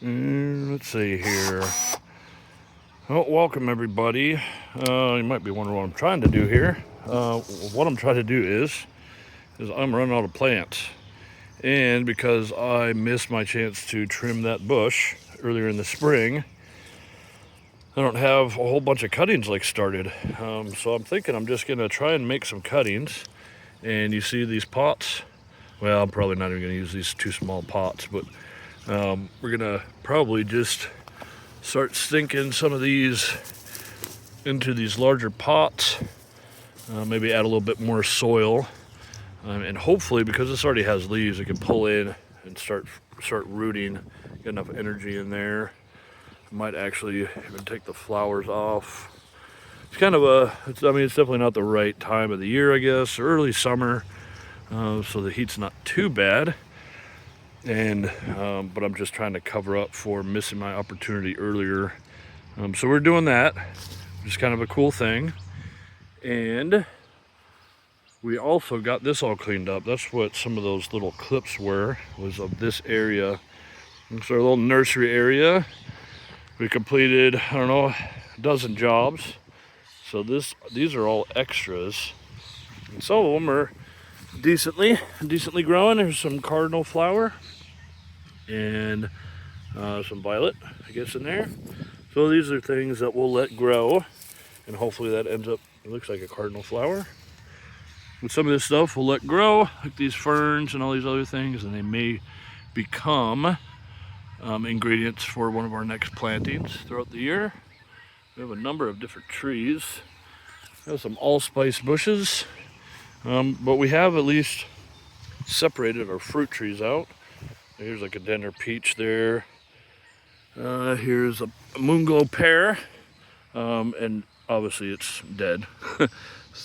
Let's see here. Oh, welcome everybody. You might be wondering what I'm trying to do here. What I'm trying to do is I'm running out of plants. And because I missed my chance to trim that bush earlier in the spring, I don't have a whole bunch of cuttings like started. So I'm thinking I'm just gonna try and make some cuttings. And you see these pots? Well, I'm probably not even gonna use these two small pots, but we're gonna probably just start sinking some of these into these larger pots. Maybe add a little bit more soil. And hopefully, because this already has leaves, it can pull in and start rooting, get enough energy in there. I might actually even take the flowers off. It's kind of it's definitely not the right time of the year, I guess, early summer, so the heat's not too bad. And but I'm just trying to cover up for missing my opportunity earlier. So we're doing that, which is kind of a cool thing. And we also got this all cleaned up. That's what some of those little clips was of this area. It's our little nursery area. We completed, I don't know, a dozen jobs. So these are all extras. And some of them are decently growing. There's some cardinal flower and some violet, I guess, in there. So these are things that we'll let grow, and hopefully that ends up, it looks like a cardinal flower. With some of this stuff we'll let grow, like these ferns and all these other things, and they may become ingredients for one of our next plantings throughout the year. We have a number of different trees. We have some allspice bushes, but we have at least separated our fruit trees out. Here's like a Denver peach there. Here's a moonglow pear, and obviously it's dead.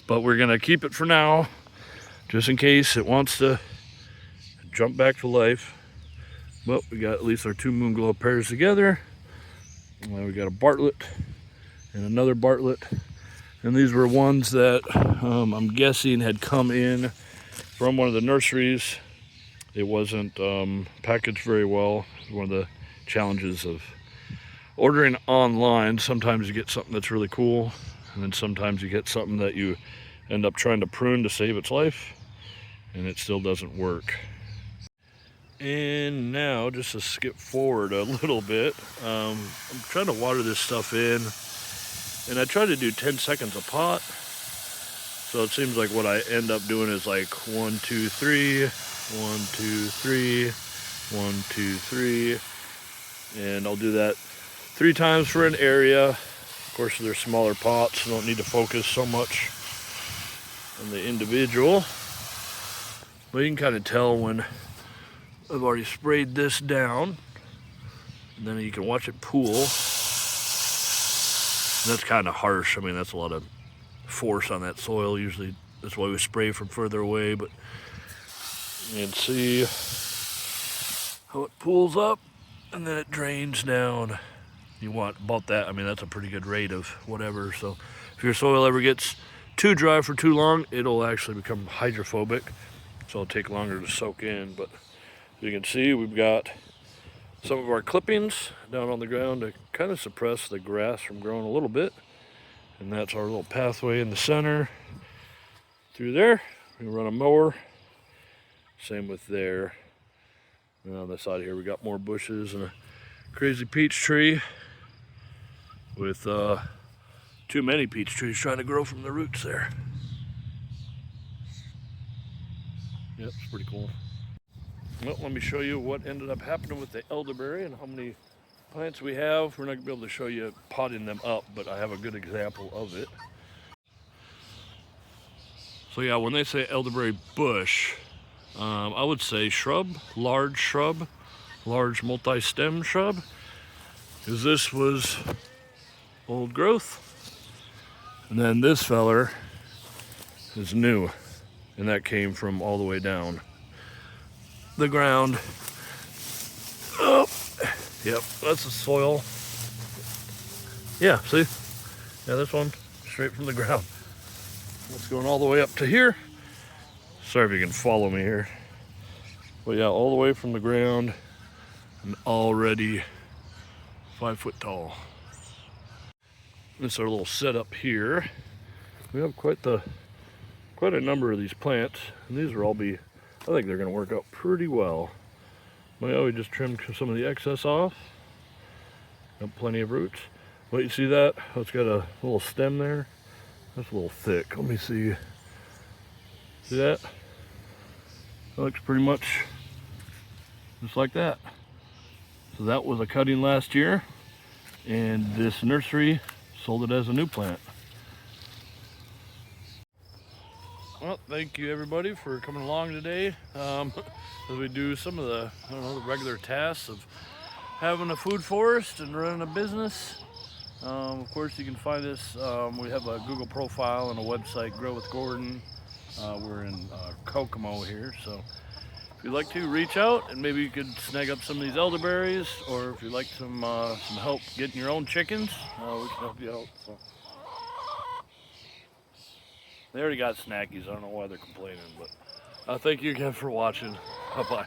But we're gonna keep it for now, just in case it wants to jump back to life. But we got at least our two moonglow pears together. We got a Bartlett and another Bartlett. And these were ones that I'm guessing had come in from one of the nurseries. It wasn't packaged very well. One of the challenges of ordering online. Sometimes you get something that's really cool, and then sometimes you get something that you end up trying to prune to save its life, and it still doesn't work. And now, just to skip forward a little bit, I'm trying to water this stuff in, and I try to do 10 seconds a pot. So it seems like what I end up doing is like 1, 2, 3, 1, 2, 3, 1, 2, 3, and I'll do that 3 times for an area. Of course, they're smaller pots, so don't need to focus so much on the individual. But you can kind of tell when I've already sprayed this down, and then you can watch it pool. And that's kind of harsh. I mean, that's a lot of force on that soil. Usually that's why we spray from further away, but you can see how it pools up and then it drains down. You want about that. I mean, that's a pretty good rate of whatever. So if your soil ever gets too dry for too long, it'll actually become hydrophobic, so it'll take longer to soak in. But as you can see, we've got some of our clippings down on the ground to kind of suppress the grass from growing a little bit. And that's our little pathway in the center. Through there, we run a mower. Same with there. And on the side here, we got more bushes and a crazy peach tree with too many peach trees trying to grow from the roots there. Yep, it's pretty cool. Well, let me show you what ended up happening with the elderberry and how many plants we have. We're not going to be able to show you potting them up, but I have a good example of it. So yeah, when they say elderberry bush, I would say large multi-stem shrub, because this was old growth. And then this feller is new, and that came from all the way down the ground. Oh, yep, that's the soil. Yeah, see? Yeah, this one straight from the ground. It's going all the way up to here. Sorry if you can follow me here. But yeah, all the way from the ground and already 5 foot tall. This is our little setup here. We have quite a number of these plants, and these will all be, I think they're going to work out pretty well. We just trimmed some of the excess off. Got plenty of roots. But you see that? Oh, it's got a little stem there. That's a little thick. Let me see. See that? That looks pretty much just like that. So that was a cutting last year, and this nursery sold it as a new plant. Well, thank you everybody for coming along today as we do some of the, the regular tasks of having a food forest and running a business. Of course, you can find us. We have a Google profile and a website, Grow with Gordon. We're in Kokomo here, so if you'd like to reach out and maybe you could snag up some of these elderberries, or if you'd like some help getting your own chickens, we can help you out. So. They already got snackies. I don't know why they're complaining, but thank you again for watching. Bye-bye.